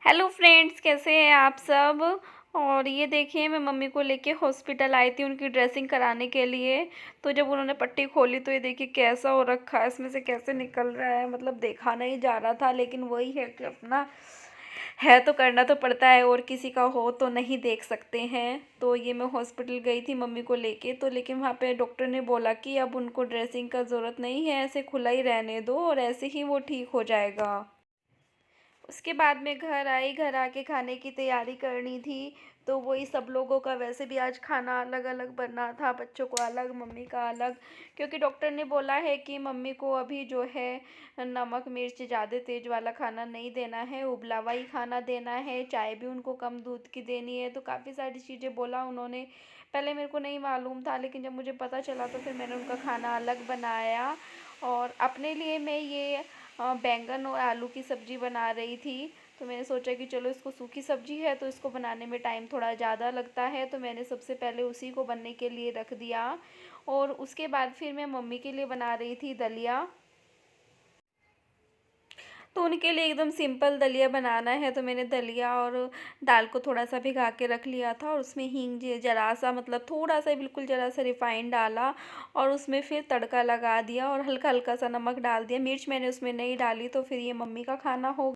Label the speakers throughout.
Speaker 1: Hello friends, कैसे हैं आप सब। और ये देखिए, मैं मम्मी को लेके हॉस्पिटल आई थी उनकी ड्रेसिंग कराने के लिए। तो जब उन्होंने पट्टी खोली तो ये देखिए कैसा हो रखा है, इसमें से कैसे निकल रहा है। मतलब देखा नहीं जा रहा था, लेकिन वही है कि अपना है तो करना तो पड़ता है, और किसी का हो तो नहीं देख सकते हैं। तो ये मैं हॉस्पिटल गई थी मम्मी को लेके, तो लेकिन वहाँ पे डॉक्टर ने बोला कि अब उनको ड्रेसिंग का ज़रूरत नहीं है, ऐसे खुला ही रहने दो और ऐसे ही वो ठीक हो जाएगा। उसके बाद मैं घर आई, घर आके खाने की तैयारी करनी थी। तो वही सब लोगों का वैसे भी आज खाना अलग अलग बनना था, बच्चों को अलग, मम्मी का अलग। क्योंकि डॉक्टर ने बोला है कि मम्मी को अभी जो है नमक मिर्च ज़्यादा तेज़ वाला खाना नहीं देना है, उबला हुआ ही खाना देना है, चाय भी उनको कम दूध की देनी है। तो काफ़ी सारी चीज़ें बोला उन्होंने। पहले मेरे को नहीं मालूम था, लेकिन जब मुझे पता चला तो फिर मैंने उनका खाना अलग बनाया। और अपने लिए मैं ये बैंगन और आलू की सब्ज़ी बना रही थी। तो मैंने सोचा कि चलो, इसको सूखी सब्ज़ी है तो इसको बनाने में टाइम थोड़ा ज़्यादा लगता है, तो मैंने सबसे पहले उसी को बनने के लिए रख दिया। और उसके बाद फिर मैं मम्मी के लिए बना रही थी दलिया। तो उनके लिए एकदम सिंपल दलिया बनाना है, तो मैंने दलिया और दाल को थोड़ा सा भिगा के रख लिया था, और उसमें हींग ज़रा सा, मतलब थोड़ा सा, बिल्कुल ज़रा सा रिफ़ाइंड डाला। और उसमें फिर तड़का लगा दिया और हल्का हल्का सा नमक डाल दिया। मिर्च मैंने उसमें नहीं डाली, तो फिर ये मम्मी का खाना हो।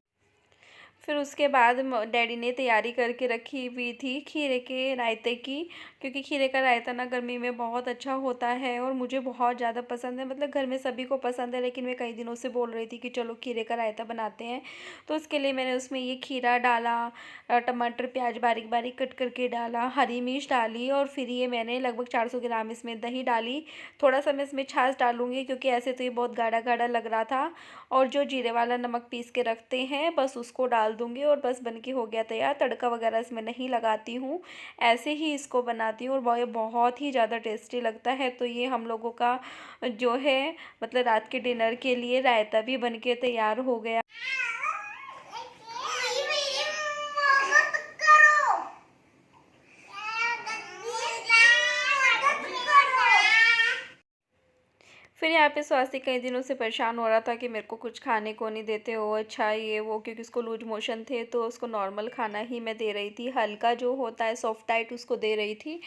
Speaker 1: फिर उसके बाद डैडी ने तैयारी करके रखी हुई थी खीरे के रायते की। क्योंकि खीरे का रायता ना गर्मी में बहुत अच्छा होता है, और मुझे बहुत ज़्यादा पसंद है। मतलब घर में सभी को पसंद है, लेकिन मैं कई दिनों से बोल रही थी कि चलो खीरे का रायता बनाते हैं। तो उसके लिए मैंने उसमें ये खीरा डाला, टमाटर प्याज बारीक बारीक कट करके डाला, हरी मिर्च डाली, और फिर ये मैंने लगभग 400 ग्राम इसमें दही डाली। थोड़ा सा मैं इसमें छाछ डालूँगी, क्योंकि ऐसे तो ये बहुत गाढ़ा गाढ़ा लग रहा था। और जो जीरे वाला नमक पीस के रखते हैं, बस उसको डाल दूँगी, और बस बन के हो गया तैयार। तड़का वगैरह इसमें नहीं लगाती हूँ, ऐसे ही इसको बनाती हूँ, और वो ये बहुत ही ज़्यादा टेस्टी लगता है। तो ये हम लोगों का जो है, मतलब रात के डिनर के लिए रायता भी बन के तैयार हो गया। फिर यहाँ पे स्वाति कई दिनों से परेशान हो रहा था कि मेरे को कुछ खाने को नहीं देते हो, अच्छा ये वो, क्योंकि उसको लूज मोशन थे, तो उसको नॉर्मल खाना ही मैं दे रही थी, हल्का जो होता है सॉफ्ट डाइट उसको दे रही थी।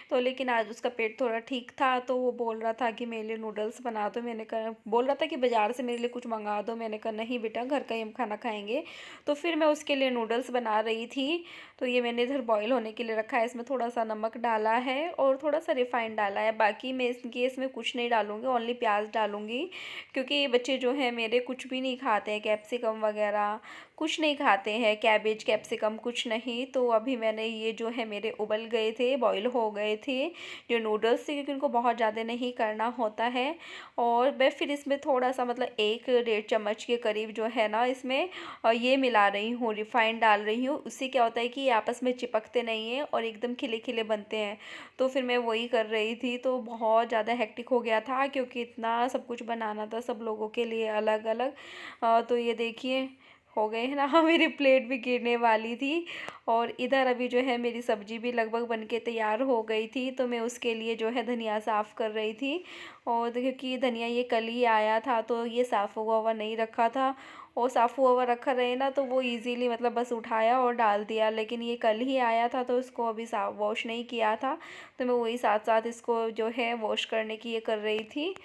Speaker 1: तो लेकिन आज उसका पेट थोड़ा ठीक था, तो वो बोल रहा था कि मेरे लिए नूडल्स बना दो। मैंने कहा, बोल रहा था कि बाज़ार से मेरे लिए कुछ मंगा दो। मैंने कहा नहीं बेटा, घर का ही हम खाना खाएँगे। तो फिर मैं उसके लिए नूडल्स बना रही थी। तो ये मैंने इधर बॉईल होने के लिए रखा है, इसमें थोड़ा सा नमक डाला है और थोड़ा सा रिफ़ाइंड डाला है। बाकी मैं इसमें कुछ नहीं डालूँगी, ओनली प्याज डालूँगी। क्योंकि ये बच्चे जो हैं मेरे कुछ भी नहीं खाते हैं, कैप्सिकम वगैरह कुछ नहीं खाते हैं, कैबेज कैप्सिकम कुछ नहीं। तो अभी मैंने ये जो है मेरे उबल गए थे, बॉईल हो गए थे जो नूडल्स थे, क्योंकि उनको बहुत ज़्यादा नहीं करना होता है। और मैं फिर इसमें थोड़ा सा, मतलब 1 डेढ़ चम्मच के करीब जो है ना, इसमें ये मिला रही हूँ, रिफ़ाइंड डाल रही हूँ। उससे क्या होता है कि ये आपस में चिपकते नहीं हैं और एकदम खिले खिले बनते हैं। तो फिर मैं वही कर रही थी, तो बहुत ज़्यादा हेक्टिक हो गया था, क्योंकि इतना सब कुछ बनाना था सब लोगों के लिए अलग अलग। तो ये देखिए हो गए हैं ना मेरी प्लेट भी गिरने वाली थी। और इधर अभी जो है मेरी सब्ज़ी भी लगभग बन के तैयार हो गई थी, तो मैं उसके लिए जो है धनिया साफ़ कर रही थी। और क्योंकि धनिया ये कल ही आया था, तो ये साफ़ हुआ हुआ नहीं रखा था। और साफ़ हुआ हुआ रखा रहे ना, तो वो इजीली, मतलब बस उठाया और डाल दिया। लेकिन ये कल ही आया था, तो इसको अभी साफ वॉश नहीं किया था, तो मैं वही साथ साथ इसको जो है वॉश करने की ये कर रही थी।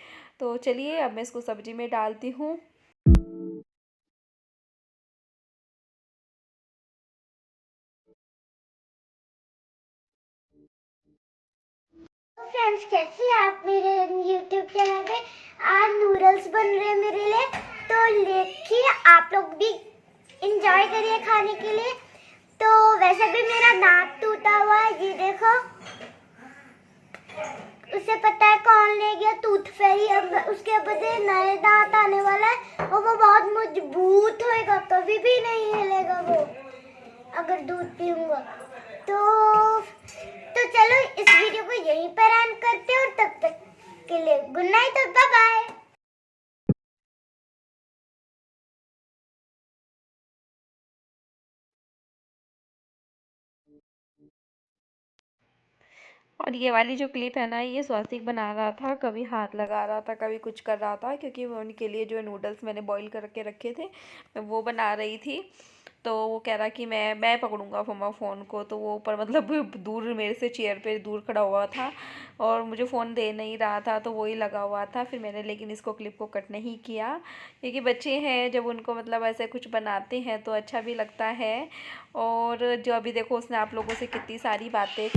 Speaker 1: तो चलिए, अब मैं इसको सब्ज़ी में डालती हूँ।
Speaker 2: फ्रेंड्स, कैसे हैं आप मेरे यूट्यूब चैनल पे। आज नूडल्स बन रहे हैं मेरे लिए, तो देखिए आप लोग भी इंजॉय करिए खाने के लिए। तो वैसे भी मेरा दांत टूटा हुआ है, ये देखो। उसे पता है कौन ले गया, टूथ फेरी। अब उसके बदले नए दांत आने वाला है, और वो बहुत मजबूत होएगा, कभी भी नहीं हिलेगा वो अगर दूध पीऊंगा तो। चलो, इस वीडियो को यहीं पर एंड करते हैं, और तब तक के लिए गुड नाइट और बाय बाय।
Speaker 1: और ये वाली जो क्लिप है ना, ये स्वास्तिक बना रहा था, कभी हाथ लगा रहा था, कभी कुछ कर रहा था, क्योंकि वो उनके लिए जो नूडल्स मैंने बॉईल करके रखे थे, मैं वो बना रही थी। तो वो कह रहा कि मैं पकड़ूंगा मम्मा फ़ोन को, तो वो ऊपर मतलब दूर मेरे से चेयर पे दूर खड़ा हुआ था और मुझे फ़ोन दे नहीं रहा था, तो वही लगा हुआ था। फिर मैंने लेकिन इसको क्लिप को कट नहीं किया, क्योंकि बच्चे हैं, जब उनको मतलब ऐसे कुछ बनाते हैं तो अच्छा भी लगता है। और जो अभी देखो उसने आप लोगों से कितनी सारी बातें।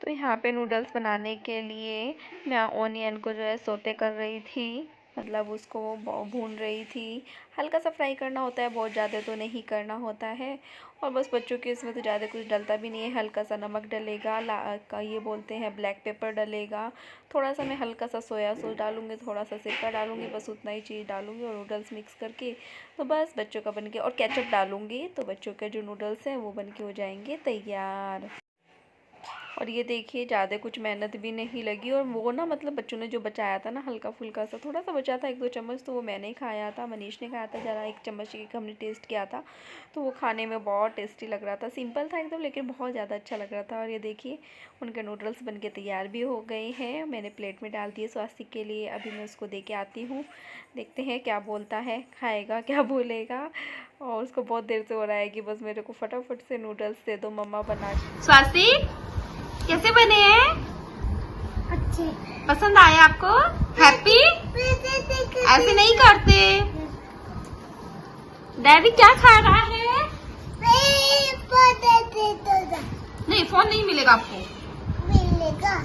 Speaker 1: तो यहाँ पे नूडल्स बनाने के लिए मैं ऑनियन को जो है सोते कर रही थी, मतलब उसको भून रही थी। हल्का सा फ्राई करना होता है, बहुत ज़्यादा तो नहीं करना होता है। और बस बच्चों के इसमें तो ज़्यादा कुछ डलता भी नहीं है, हल्का सा नमक डलेगा, ये बोलते हैं ब्लैक पेपर डलेगा, थोड़ा सा मैं हल्का सा सोया सॉस डालूँगी, थोड़ा सा सिरका डालूँगी, बस उतना ही चीज़ डालूँगी और नूडल्स मिक्स करके तो बस बच्चों का बन के, और केचप डालूँगी तो बच्चों के जो नूडल्स हैं वो बन के हो जाएंगे तैयार। और ये देखिए ज़्यादा कुछ मेहनत भी नहीं लगी, और वो ना मतलब बच्चों ने जो बचाया था ना, हल्का फुल्का सा थोड़ा सा बचा था, 1-2 चम्मच, तो वो मैंने ही खाया था, मनीष ने खाया था ज़रा 1 चम्मच एक हमने टेस्ट किया था। तो वो खाने में बहुत टेस्टी लग रहा था, सिंपल था एकदम, लेकिन बहुत ज़्यादा अच्छा लग रहा था। और ये देखिए उनके नूडल्स बन के तैयार भी हो गए हैं, मैंने प्लेट में डाल दिए स्वास्तिक के लिए। अभी मैं उसको दे के आती हूँ, देखते हैं क्या बोलता है, खाएगा क्या बोलेगा। और उसको बहुत देर से हो रहा है कि बस मेरे को फटाफट से नूडल्स दे दो मम्मा बना के। स्वास्तिक कैसे बने हैं?
Speaker 2: अच्छे।
Speaker 1: पसंद आए आपको? हैप्पी? ऐसे नहीं करते। डैडी क्या खा रहा है? नहीं, फोन नहीं मिलेगा आपको।
Speaker 2: मिलेगा।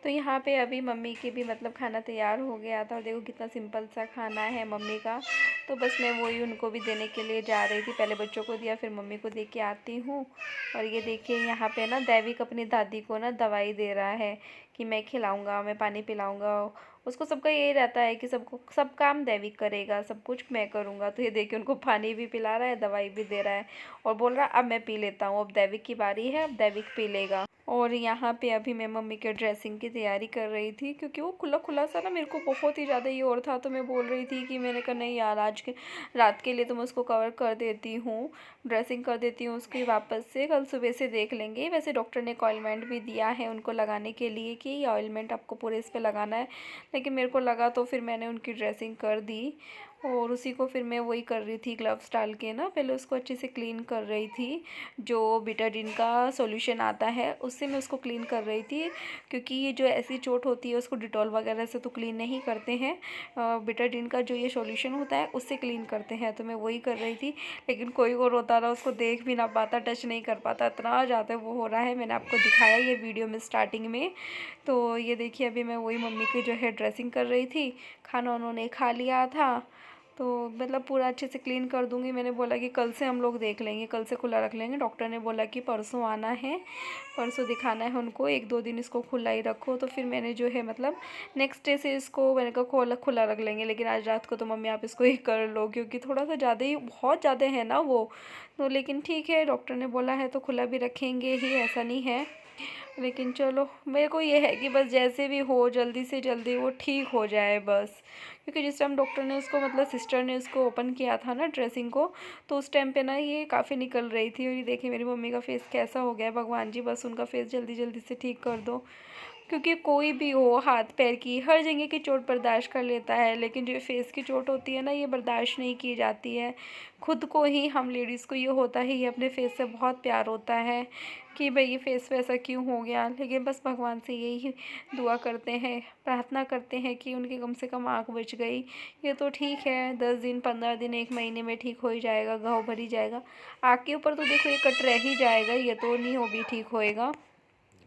Speaker 1: तो यहाँ पे अभी मम्मी की भी मतलब खाना तैयार हो गया था, और देखो कितना सिंपल सा खाना है मम्मी का। तो बस मैं वही उनको भी देने के लिए जा रही थी, पहले बच्चों को दिया फिर मम्मी को दे के आती हूँ। और ये देखिए यहाँ पे ना दैविक अपनी दादी को ना दवाई दे रहा है कि मैं खिलाऊँगा, मैं पानी पिलाऊँगा। उसको सबका यही रहता है कि सबको सब काम दैविक करेगा, सब कुछ मैं करूँगा। तो ये देखिए उनको पानी भी पिला रहा है, दवाई भी दे रहा है, और बोल रहा है अब मैं पी लेता हूँ, अब दैविक की बारी है, अब दैविक पी लेगा। और यहाँ पे अभी मैं मम्मी के ड्रेसिंग की तैयारी कर रही थी, क्योंकि वो खुला खुला सा ना मेरे को बहुत ही ज़्यादा ये और था, तो मैं बोल रही थी कि मैंने कहा नहीं यार, आज के रात के लिए तो मैं उसको कवर कर देती हूँ, ड्रेसिंग कर देती हूँ उसकी, वापस से कल सुबह से देख लेंगे। वैसे डॉक्टर ने एक ऑइलमेंट भी दिया है उनको लगाने के लिए कि ये ऑइलमेंट आपको पूरे इस पर लगाना है, लेकिन मेरे को लगा तो फिर मैंने उनकी ड्रेसिंग कर दी। और उसी को फिर मैं वही कर रही थी, ग्लव्स डाल के ना पहले उसको अच्छे से क्लीन कर रही थी, जो बिटाडीन का सॉल्यूशन आता है उससे मैं उसको क्लीन कर रही थी, क्योंकि ये जो ऐसी चोट होती है उसको डिटॉल वगैरह से तो क्लीन नहीं करते हैं, बिटाडीन का जो ये सॉल्यूशन होता है उससे क्लीन करते हैं, तो मैं वही कर रही थी। लेकिन कोई और होता रहा, उसको देख भी ना पाता, टच नहीं कर पाता, इतना ज़्यादा वो हो रहा है। मैंने आपको दिखाया ये वीडियो में स्टार्टिंग में। तो ये देखिए अभी मैं वही मम्मी की जो है ड्रेसिंग कर रही थी, खाना उन्होंने खा लिया था, तो मतलब पूरा अच्छे से क्लीन कर दूंगी। मैंने बोला कि कल से हम लोग देख लेंगे, कल से खुला रख लेंगे, डॉक्टर ने बोला कि परसों आना है, परसों दिखाना है उनको, 1-2 दिन इसको खुला ही रखो। तो फिर मैंने जो है मतलब नेक्स्ट डे से इसको मैंने कहा खोला खुला रख लेंगे, लेकिन आज रात को तो मम्मी आप इसको ही कर लो, क्योंकि थोड़ा सा ज़्यादा ही बहुत ज़्यादा है ना वो। तो लेकिन ठीक है, डॉक्टर ने बोला है तो खुला भी रखेंगे ही, ऐसा नहीं है। लेकिन चलो मेरे को ये है कि बस जैसे भी हो जल्दी से जल्दी वो ठीक हो जाए बस, क्योंकि जिस टाइम डॉक्टर ने उसको मतलब सिस्टर ने उसको ओपन किया था ना ड्रेसिंग को, तो उस टाइम पे ना ये काफ़ी निकल रही थी। और ये देखिए मेरी मम्मी का फेस कैसा हो गया है, भगवान जी बस उनका फेस जल्दी जल्दी से ठीक कर दो, क्योंकि कोई भी हो हाथ पैर की हर जगह की चोट बर्दाश्त कर लेता है, लेकिन जो फेस की चोट होती है ना ये बर्दाश्त नहीं की जाती है। खुद को ही हम लेडीज़ को ये होता है, ये अपने फेस से बहुत प्यार होता है कि भाई ये फेस वैसा क्यों हो गया, लेकिन बस भगवान से यही दुआ करते हैं, प्रार्थना करते हैं कि उनकी कम से कम आँख बच गई। ये तो ठीक है, 10 दिन 15 दिन 1 महीने में ठीक हो ही जाएगा, घाव भर ही जाएगा। आँख के ऊपर तो देखो ये कट रह ही जाएगा, ये तो नहीं हो भी ठीक होएगा,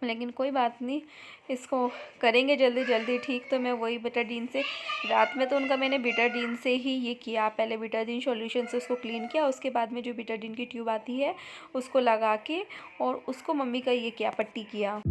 Speaker 1: लेकिन कोई बात नहीं, इसको करेंगे जल्दी जल्दी ठीक। तो मैं वही बेटाडीन से रात में तो उनका मैंने बेटाडीन से ही ये किया, पहले बेटाडीन सॉल्यूशन से उसको क्लीन किया, उसके बाद में जो बेटाडीन की ट्यूब आती है उसको लगा के और उसको मम्मी का ये किया, पट्टी किया।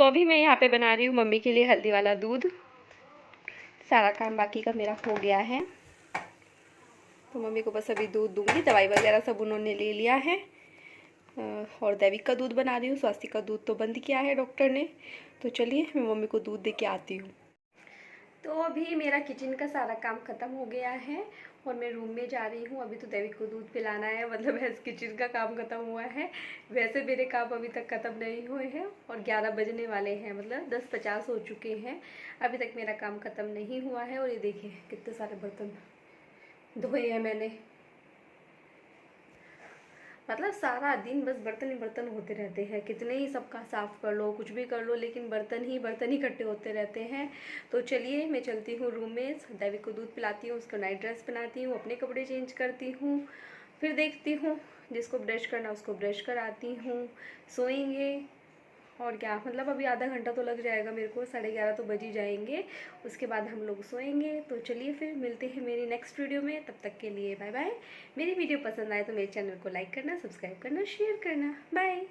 Speaker 1: तो अभी मैं यहाँ पे बना रही हूँ मम्मी के लिए हल्दी वाला दूध। सारा काम बाकी का मेरा हो गया है, तो मम्मी को बस अभी दूध दूंगी। दवाई वगैरह सब उन्होंने ले लिया है। और दैविक का दूध बना रही हूँ, स्वास्तिक का दूध तो बंद किया है डॉक्टर ने। तो चलिए मैं मम्मी को दूध दे के आती हूँ। तो अभी मेरा किचन का सारा काम ख़त्म हो गया है और मैं रूम में जा रही हूँ। अभी तो दैविक को दूध पिलाना है, मतलब ऐसे किचन का काम ख़त्म हुआ है। वैसे मेरे काम अभी तक ख़त्म नहीं हुए हैं और 11 बजने वाले हैं, मतलब 10:50 हो चुके हैं। अभी तक मेरा काम ख़त्म नहीं हुआ है। और ये देखिए कितने सारे बर्तन धोए हैं मैंने, मतलब सारा दिन बस बर्तन ही बर्तन होते रहते हैं। कितने ही सबका साफ़ कर लो, कुछ भी कर लो, लेकिन बर्तन ही इकट्ठे होते रहते हैं। तो चलिए मैं चलती हूँ रूम में, दैविक को दूध पिलाती हूँ, उसको नाइट ड्रेस पहनाती हूँ, अपने कपड़े चेंज करती हूँ, फिर देखती हूँ जिसको ब्रश करना उसको ब्रश कराती हूँ, सोएंगे। और क्या, मतलब अभी आधा घंटा तो लग जाएगा मेरे को, 11:30 तो बज ही जाएंगे। उसके बाद हम लोग सोएंगे। तो चलिए फिर मिलते हैं मेरी नेक्स्ट वीडियो में, तब तक के लिए बाय बाय। मेरी वीडियो पसंद आए तो मेरे चैनल को लाइक करना, सब्सक्राइब करना, शेयर करना। बाय।